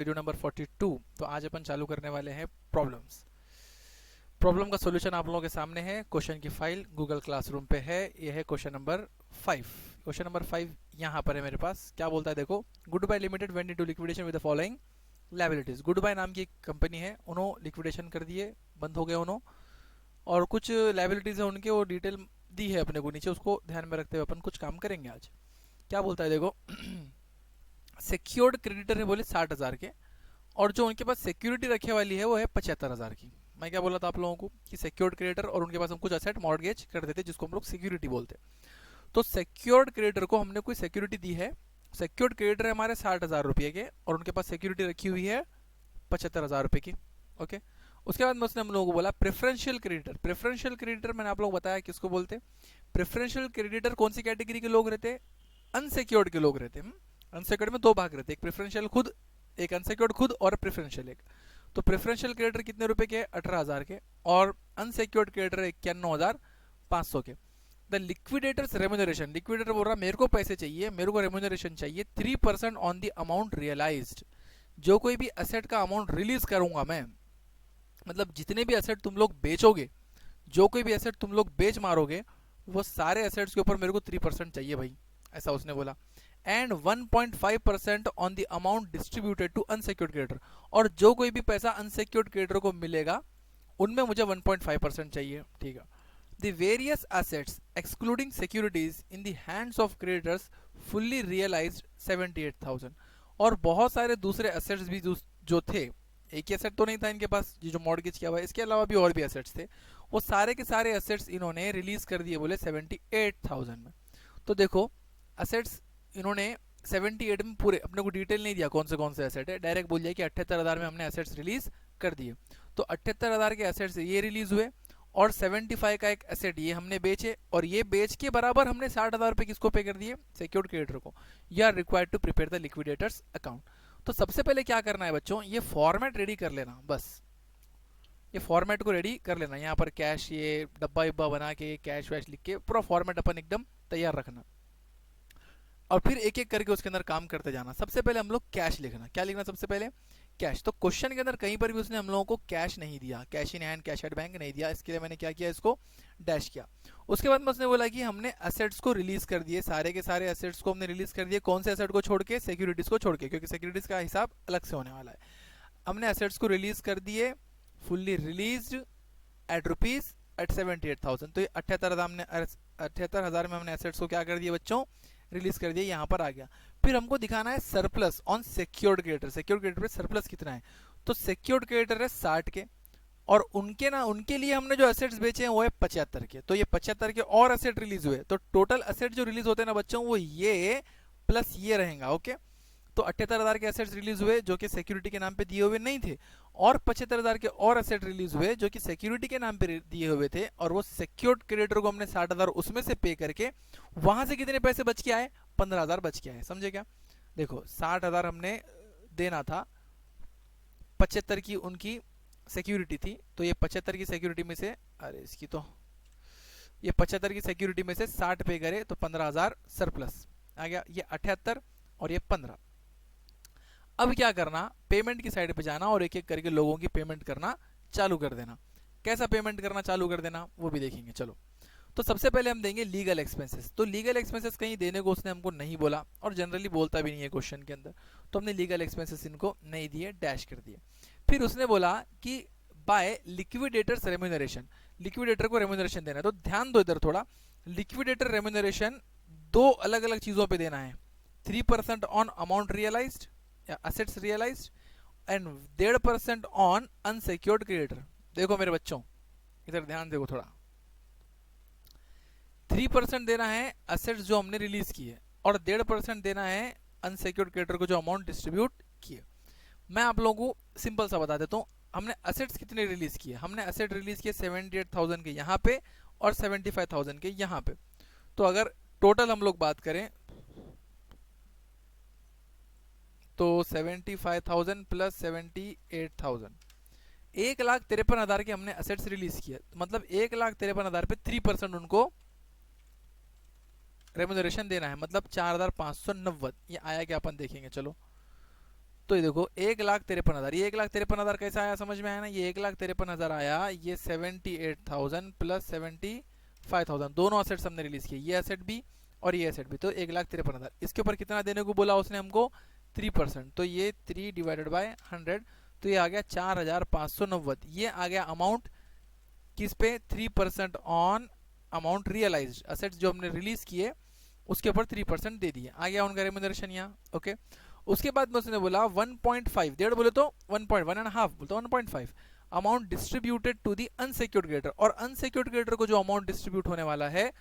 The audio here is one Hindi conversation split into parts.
Video number 42। तो आज अपन चालू करने वाले हैं प्रॉब्लम्स। प्रॉब्लम का सॉल्यूशन आप लोगों के सामने है। क्वेश्चन की फाइल गूगल क्लासरूम पे है। ये है क्वेश्चन नंबर 5। क्वेश्चन नंबर 5 यहाँ पर है मेरे पास। क्या बोलता है देखो, Good Bye Limited went into liquidation with the following liabilities. Good Bye नाम की एक कंपनी है, उन्होंने लिक्विडेशन कर दिए, बंद हो गए उन्होंने, और कुछ लायबिलिटीज है उनके, वो डिटेल दी है अपने को नीचे, उसको ध्यान में रखते हुए अपन कुछ काम करेंगे आज। क्या बोलता है देखो, सिक्योर्ड क्रेडिटर है बोले 60,000 के, और जो उनके पास सिक्योरिटी रखे वाली है वो है 75,000 की। मैं क्या बोला था आप लोगों को कि सिक्योर्ड क्रेडिटर और उनके पास हम कुछ असेट मॉर्गेज कर देते जिसको हम लोग सिक्योरिटी बोलते। तो सिक्योर्ड क्रेडिटर को हमने कोई सिक्योरिटी दी है। सिक्योर्ड क्रेडिटर है हमारे 60,000 रुपये के, और उनके पास सिक्योरिटी रखी हुई है 75,000 रुपये की। ओके, उसके बाद में उसने हम लोगों को बोला प्रेफरेंशियल क्रेडिटर। प्रेफरेंशियल क्रेडिटर मैंने आप लोग बताया किसको बोलते। प्रेफरेंशियल क्रेडिटर कौन सी कैटेगरी के लोग रहते, अनसिक्योर्ड के लोग रहते हैं। अनसिक्योर्ड में दो भाग रहते हैं, एक प्रेफरेंशियल खुद, एक अनसिक्योर्ड खुद, और प्रेफरेंशियल एक। तो प्रेफरेंशियल क्रेडिटर कितने रुपए के, 18,000 के, और अनसिक्योर्ड क्रेडिटर 91,500 के। द लिक्विडेटर्स रेम्यूनरेशन, लिक्विडेटर बोल रहा मेरे को पैसे चाहिए, मेरे को रेम्यूनरेशन चाहिए 3% ऑन द अमाउंट रियलाइज्ड। जो कोई भी असेट का अमाउंट रिलीज करूंगा मैं, मतलब जितने भी असेट तुम लोग बेचोगे, जो कोई भी एसेट तुम लोग बेच मारोगे, वो सारे एसेट्स के ऊपर मेरे को 3% चाहिए भाई, ऐसा उसने बोला। And 1.5% on the amount distributed to unsecured creditor, और जो कोई भी पैसा अनसिक्योर्ड क्रेडिटर को मिलेगा उनमें मुझे 1.5% चाहिए। ठीक है। The various assets excluding securities in the hands of creditors fully realised 78,000। और बहुत सारे दूसरे एसेट्स भी जो थे, एक ही एसेट तो नहीं था इनके पास ये जो मॉर्गेज किया हुआ है, इसके अलावा भी और भी एसेट्स थे, वो सारे के सारे एसेट्स इन्होंने रिलीज कर दिए बोले 78,000 में। तो देखो, एसेट्स इन्होंने 78 में पूरे, अपने को डिटेल नहीं दिया कौन से एसेट है, डायरेक्ट बोल दिया कि 78,000 में हमने एसेट्स रिलीज कर दिए। तो 78,000 के एसेट्स ये रिलीज हुए, और 75 का एक एसेट ये हमने बेचे, और ये बेच के बराबर हमने 60,000 रुपये किसको पे कर दिए, सिक्योर्ड क्रेडिटर को। You are required to prepare the liquidators account. तो सबसे पहले क्या करना है बच्चों, ये फॉर्मेट रेडी कर लेना, बस ये फॉर्मेट को रेडी कर लेना। यहाँ पर कैश, ये डब्बा इब्बा बना के कैश वैश लिख के पूरा फॉर्मेट अपन एकदम तैयार रखना, और फिर एक एक करके उसके अंदर काम करते जाना। सबसे पहले हम लोग कैश लिखना। क्या लिखना सबसे पहले, कैश। तो क्वेश्चन के अंदर कहीं पर भी उसने हम लोगों को कैश नहीं दिया, cash in hand, cash at bank नहीं दिया, इसके लिए मैंने क्या किया, इसको डैश किया। उसके बाद में उसने बोला कि हमने एसेट्स को रिलीज कर दिए, सारे के सारे एसेट्स को हमने रिलीज कर दिए। कौन से एसेट को छोड़ के, सिक्योरिटीज को छोड़ के, क्योंकि सिक्योरिटीज का हिसाब अलग से होने वाला है। हमने एसेट्स को रिलीज कर दिए, fully released at rupees at 78,000। तो ये 78,000 में हमने एसेट्स को क्या कर दिया बच्चों, रिलीज कर दिया। यहाँ पर आ गया। फिर हमको दिखाना है surplus on secured creditor. Secured creditor पे सरप्लस कितना है, तो सिक्योर्ड क्रेडिटर है 60 के, और उनके लिए हमने जो एसेट्स बेचे हैं वो है 75 के। तो ये 75 के और एसेट रिलीज हुए, तो टोटल एसेट जो रिलीज होते हैं ना बच्चों, वो ये प्लस ये रहेगा। ओके, तो 78,000 के एसेट्स रिलीज हुए जो कि सिक्योरिटी के नाम पे दिए हुए नहीं थे, और 75,000 के और एसेट रिलीज हुए जो कि सिक्योरिटी के नाम पे दिए हुए थे, और वो सिक्योर्ड क्रेडिटर को हमने 60,000 उसमें से पे करके, वहां से कितने पैसे बच के आए, 15,000 बच के आए। समझे क्या, देखो 60,000 हमने देना था, 75 की उनकी सिक्योरिटी थी, तो ये 75 की सिक्योरिटी में से, अरे इसकी तो, ये 75 की सिक्योरिटी में से 60 पे करे तो 15,000 सरप्लस आ गया। ये 78 और ये 15। अब क्या करना, पेमेंट की साइड पे जाना और एक एक करके लोगों की पेमेंट करना चालू कर देना। कैसा पेमेंट करना चालू कर देना वो भी देखेंगे। चलो, तो सबसे पहले हम देंगे लीगल एक्सपेंसेस। तो लीगल एक्सपेंसेस कहीं देने को उसने हमको नहीं बोला, और जनरली बोलता भी नहीं है क्वेश्चन के अंदर, तो हमने लीगल एक्सपेंसेस इनको नहीं दिए, डैश कर दिए। फिर उसने बोला कि बाय लिक्विडेटर्स रेम्यूनरेशन, लिक्विडेटर को रेम्यूनरेशन देना है। तो ध्यान दो इधर थोड़ा, लिक्विडेटर रेम्यूनरेशन दो अलग अलग चीजों पे देना है, 3% ऑन अमाउंट रियलाइज्ड या assets realised, and 1.5% on unsecured creditor. देखो मेरे बच्चों, इधर ध्यान देखो थोड़ा, 3% देना है असेट्स जो हमने रिलीज किए, और 1.5% देना है अनसिक्योर्ड क्रेडिटर को जो अमाउंट डिस्ट्रीब्यूट किए। मैं आप लोगों को सिंपल सा बता देता हूँ, हमने असेट्स कितने रिलीज किए, हमने असेट रिलीज किए 78,000 के यहाँ पे, और 75,000 के यहाँ पे। तो अगर टोटल हम लोग बात करें तो 75,000 प्लस 78,000, 1,53,000 के हमने असेट्स रिलीज किए। मतलब 1,53,000 पे 3% उनको रेम्यूनरेशन देना है, मतलब 4,590। ये आया क्या अपन देखेंगे। चलो, तो ये देखो 1,53,000, ये 1,53,000 कैसा आया समझ में आया ना, ये 1,53,000 आया, ये 78,000 प्लस 75,000 दोनों असेट्स हमने रिलीज किए, ये असेट भी और ये असेट भी, तो 1,53,000। इसके ऊपर कितना देने को बोला उसने हमको 3%, तो ये 3 डिवाइडेड बाय 100, तो ये आ गया 4,590। ये आ गया अमाउंट किस पे, 3% ऑन अमाउंट रियलाइज्ड, असेट्स जो हमने रिलीज किए उसके ऊपर 3% दे दिए, आ गया उनका रेम्यूनरेशन यहाँ। ओके, उसके बाद में उसने बोला 1.5, डेढ़ बोले तो 1.1.5 बोले तो 1.5 amount distributed to the unsecured creditor, और अनसिक्योर्ड क्रेडिटर को जो अमाउंट डिस्ट्रीब्यूट होने वाला है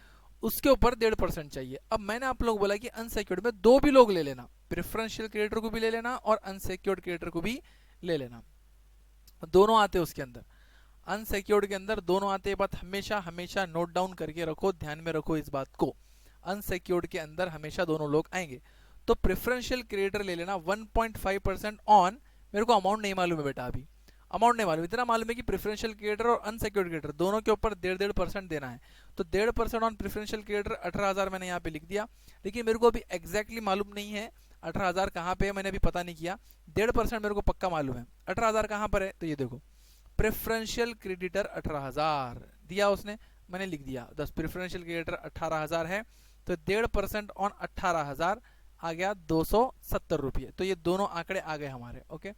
उसके ऊपर 1.5% चाहिए। अब मैंने आप लोग बोला कि अनसिक्योर्ड में दो भी लोग ले लेना, प्रेफरेंशियल क्रेडिटर को भी ले लेना और अनसिक्योर्ड क्रेडिटर को भी ले लेना, दोनों आते हैं उसके अंदर, अनसिक्योर्ड के अंदर दोनों आते हैं। बात हमेशा हमेशा नोट डाउन करके रखो, ध्यान में रखो इस बात को, अनसिक्योर्ड के अंदर हमेशा दोनों लोग आएंगे। तो प्रेफरेंशियल क्रेडिटर ले लेना 1.5% ऑन, मेरे को अमाउंट नहीं मालूम है बेटा, अभी अमाउंट नहीं मालूम, इतना मालूम है कि प्रेफरेंशियल क्रेडिटर और अनसिक्योर्ड क्रेडिटर दोनों के ऊपर 1.5% देना है। तो 1.5% ऑन प्रेफरेंशियल क्रेडिटर 18,000 मैंने यहाँ पे लिख दिया, लेकिन मेरे को अभी एग्जैक्टली मालूम नहीं है 18,000 कहाँ पे है, मैंने अभी पता नहीं किया। 1.5% मेरे को पक्का मालूम है, 18,000 कहाँ पर है, तो ये देखो प्रेफरेंशियल क्रेडिटर 18,000 दिया उसने, मैंने लिख दिया 10, प्रेफरेंशियल क्रेडिटर 18,000 है, तो 1.5% ऑन 18,000 आ गया 270 रुपये, तो ये दोनों आंकड़े आ गए हमारे। ओके,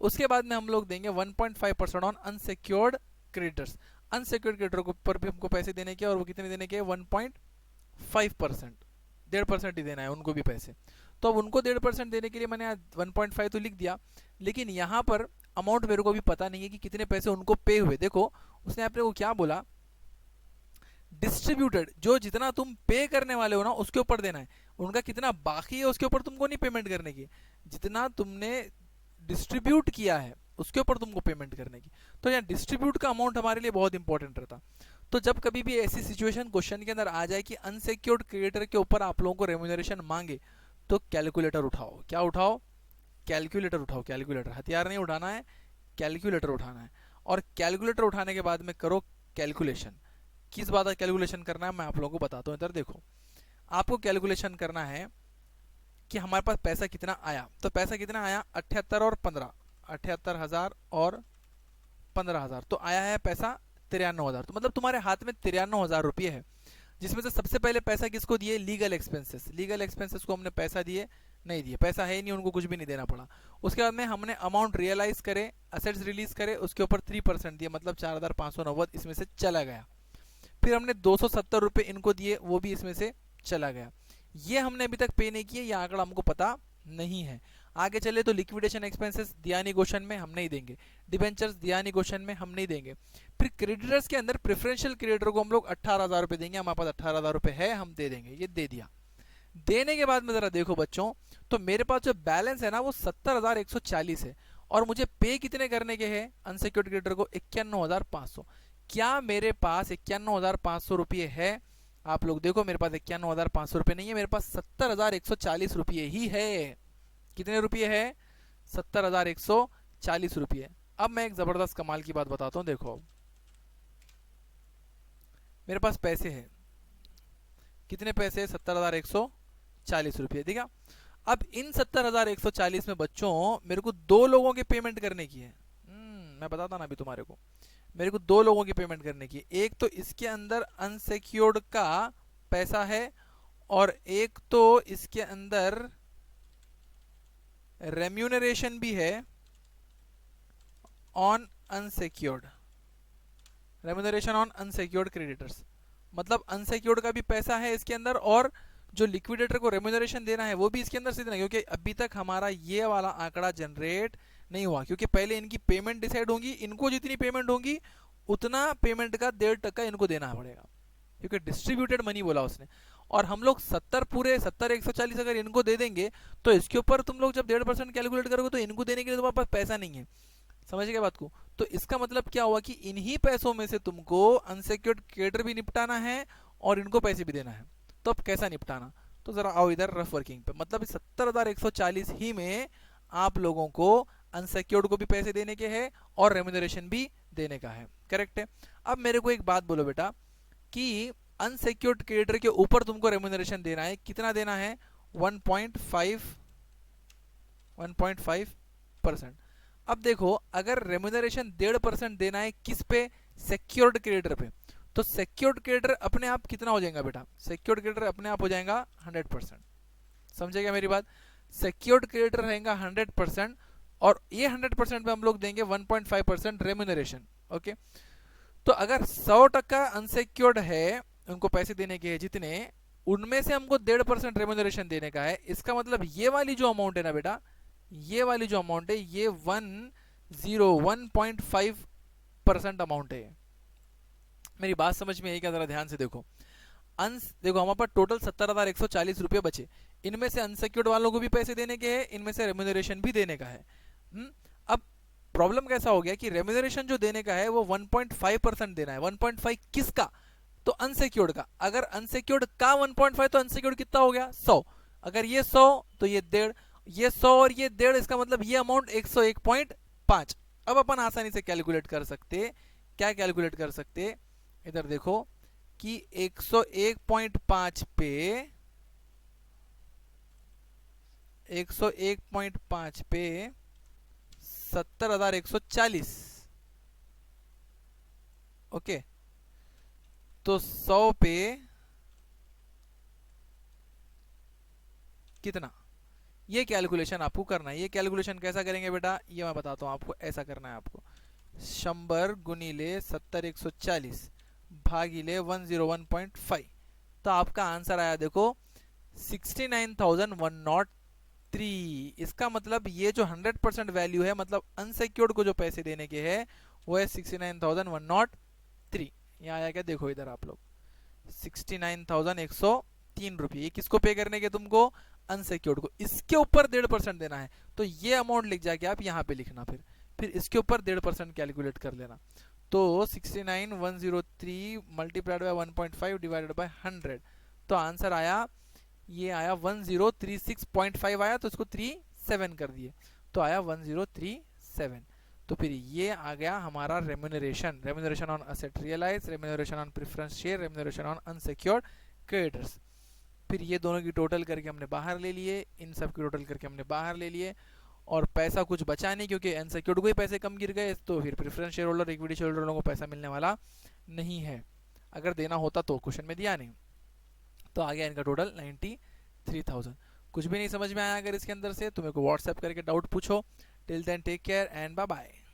उसके बाद में हम लोग देंगे 1.5% on unsecured creditors, unsecured creditor को पर भी हमको पैसे देने के, और वो कितने देने के, 1.5%, 1.5% ही देना है उनको भी पैसे। तो अब उनको 1.5% देने के लिए मैंने 1.5 तो लिख दिया, लेकिन यहाँ पर अमाउंट मेरे को भी पता नहीं है कि कितने पैसे उनको पे हुए। देखो उसने आपने को क्या बोला, डिस्ट्रीब्यूटेड, जो जितना तुम पे करने वाले हो ना उसके ऊपर देना है, उनका कितना बाकी है उसके ऊपर तुमको नहीं पेमेंट करने की, जितना तुमने डिस्ट्रीब्यूट किया है उसके ऊपर तुमको पेमेंट करने की। तो यहाँ डिस्ट्रीब्यूट का अमाउंट हमारे लिए बहुत इंपॉर्टेंट रहता। तो जब कभी भी ऐसी सिचुएशन क्वेश्चन के अंदर आ जाए कि अनसिक्योर्ड क्रेडिटर के ऊपर आप लोगों को रेम्यूनरेशन मांगे, तो कैलकुलेटर उठाओ, क्या उठाओ, कैलकुलेटर उठाओ, कैलकुलेटर, हथियार नहीं उठाना है, कैलकुलेटर उठाना है। और कैलकुलेटर उठाने के बाद में करो कैलकुलेशन, किस बात का कैलकुलेशन करना है मैं आप लोगों को बताता हूँ। इधर देखो, आपको कैलकुलेशन करना है कि हमारे पास पैसा कितना आया, तो पैसा कितना आया 78 और 15, 78,000 और 15,000, तो आया है पैसा 93,000, तो मतलब तुम्हारे हाथ में 93,000 रुपये है, जिसमें से सबसे पहले पैसा किसको दिए, लीगल एक्सपेंसेस, लीगल एक्सपेंसेस को हमने पैसा दिए, नहीं दिए, पैसा है ही नहीं, उनको कुछ भी नहीं देना पड़ा। उसके बाद में हमने अमाउंट रियलाइज करे, असेट्स रिलीज करे, उसके ऊपर 3% दिए, मतलब 4,590 इसमें से चला गया। फिर हमने 270 रुपये इनको दिए, वो भी इसमें से चला गया। ये हमने अभी तक पे नहीं किए, ये आंकड़ा हमको पता नहीं है। आगे चले तो लिक्विडेशन एक्सपेंसेस दिया नहीं क्वेश्चन में, हम नहीं देंगे, डिबेंचर्स दिया नहीं क्वेश्चन में, हम नहीं देंगे। फिर क्रेडिटर्स के अंदर प्रेफरेंशियल क्रेडिटर को हम लोग 18,000 रुपये देंगे, हमारे पास 18,000 रुपये है, हम दे देंगे, ये दे दिया। देने के बाद में जरा देखो बच्चों, तो मेरे पास जो बैलेंस है ना वो 70,140 है, और मुझे पे कितने करने के हैं अनसिक्योर्ड क्रेडिटर को, 51,500। क्या मेरे पास 51,500 रुपये है? आप लोग देखो, मेरे पास 51,500 रुपये नहीं है, मेरे पास 70,140 रुपये ही है। कितने रुपये है? 70,140 रुपये। अब मैं एक जबरदस्त कमाल की बात बताता हूँ, देखो मेरे पास पैसे हैं, कितने पैसे? 70,140 रुपये, ठीक है। अब इन 70,140 में बच्चों मेरे को दो लोगों की पेमेंट करने की है। मैं बताता ना अभी तुम्हारे को, मेरे को दो लोगों की पेमेंट करने की। एक तो इसके अंदर अनसिक्योर्ड का पैसा है, और एक तो इसके अंदर रेम्यूनरेशन भी है on unsecured, remuneration on unsecured creditors, मतलब अनसिक्योर्ड का भी पैसा है इसके अंदर, और जो लिक्विडेटर को रेम्यूनरेशन देना है वो भी इसके अंदर से देना है, क्योंकि अभी तक हमारा ये वाला आंकड़ा जनरेट नहीं हुआ, क्योंकि पहले इनकी पेमेंट डिसाइड होगी, इनको जितनी पेमेंट होगी उतना पेमेंट का 1.5% इनको देना पड़ेगा, क्योंकि डिस्ट्रीब्यूटेड मनी बोला उसने। और हम लोग 70 पूरे 70,140 अगर इनको दे देंगे, तो इसके ऊपर तुम लोग जब 1.5% कैलकुलेट करोगे तो इनको देने के लिए तुम्हारे पास पैसा नहीं है। समझ गए बात को? तो इसका मतलब क्या हुआ कि इन्हीं पैसों में से तुमको अनसिक्योर्ड क्रेडिटर भी निपटाना है और इनको पैसे भी देना है। तो अब कैसा निपटाना? तो जरा आओ इधर रफ वर्किंग पे, मतलब 70,140 ही में आप लोगों को अनसिक्योर्ड को भी पैसे देने के हैं और रेम्यूनरेशन भी देने का है, करेक्ट है। अब मेरे को एक बात बोलो बेटा, कि अनसिक्योर्ड क्रेडिटर के ऊपर तुमको रेम्यूनरेशन देना है, कितना देना है? 1.5 100%। अब देखो अगर रेम्यूनरेशन 1.5% देना है किस पे, सिक्योर्ड क्रेडिटर पे, तो सिक्योर्ड क्रेडिटर अपने आप कितना हो जाएगा बेटा, सिक्योर्ड क्रेडिटर अपने आप हो जाएगा 100%। समझेगा मेरी बात, सिक्योर्ड क्रेडिटर रहेगा 100% और ये 100% पे हम लोग देंगे 1.5% रेम्यूनरेशन। ओके, तो अगर 100% अनसिक्योर्ड है, उनको पैसे देने के हैं जितने, उनमें से हमको 1.5% रेम्यूनरेशन देने का है, इसका मतलब ये वाली जो अमाउंट है ना बेटा, ये वाली जो अमाउंट है ये 1.5% अमाउंट है। मेरी बात समझ में आई क्या, जरा ध्यान से देखो। देखो हमारे पास टोटल 70,140 रुपये बचे, इनमें से अनसिक्योर्ड वालों को भी पैसे देने के हैं, इनमें से रेम्यूनरेशन भी देने का है। अब प्रॉब्लम कैसा हो गया कि रेम्यूनरेशन जो देने का है वो 1.5% देना है। 1.5 किसका, तो अनसिक्योर्ड का। अगर अनसिक्योर्ड का 1.5 तो अनसिक्योर्ड कितना हो गया 100, अगर ये 100 तो ये 1.5, ये 100 और ये 1.5, इसका मतलब ये अमाउंट 101.5। अब अपन आसानी से कैलकुलेट कर सकते, क्या कैलकुलेट कर सकते, इधर देखो कि 101.5 पे 101.5 पे 70,140, ओके, तो 100 पे कितना, ये कैलकुलेशन आपको करना है। ये कैलकुलेशन कैसा करेंगे बेटा, ये मैं बताता हूं आपको, ऐसा करना है आपको, 100 गुनीले 70,140 भागीले 101.5, तो आपका आंसर आया देखो 69,103। इसका मतलब ये जो 100% वैल्यू है, मतलब अनसिक्योर्ड को जो पैसे देने के हैं वो है 69,103। यहाँ आया क्या, देखो इधर आप लोग 69,103 रुपये, ये किसको पे करने के तुमको, अनसिक्योर्ड को। इसके ऊपर 1.5% देना है, तो ये अमाउंट लिख जाके आप यहाँ पे लिखना, फिर इसके ऊपर 1.5% कैलकुलेट कर लेना। तो 69,103 मल्टीप्लाइड बाय 1.5 डिवाइडेड बाय 100, तो आंसर आया, ये आया 1036.5 आया, तो इसको 37 कर दिए तो आया 1037। तो फिर ये आ गया हमारा remuneration, remuneration on asset realise, remuneration on preference share, remuneration on unsecured creditors. फिर ये दोनों की टोटल करके हमने बाहर ले लिए, इन सब की टोटल करके हमने बाहर ले लिए, और पैसा कुछ बचा नहीं क्योंकि अनसिक्योर्ड को ही पैसे कम गिर गए, तो फिर preference share holder, equity share holder को पैसा मिलने वाला नहीं है। अगर देना होता तो, क्वेश्चन में दिया नहीं, तो आ गया इनका टोटल 93,000। कुछ भी नहीं समझ में आया अगर इसके अंदर से, तो मेरे को व्हाट्सएप करके डाउट पूछो। Till then take care and bye bye.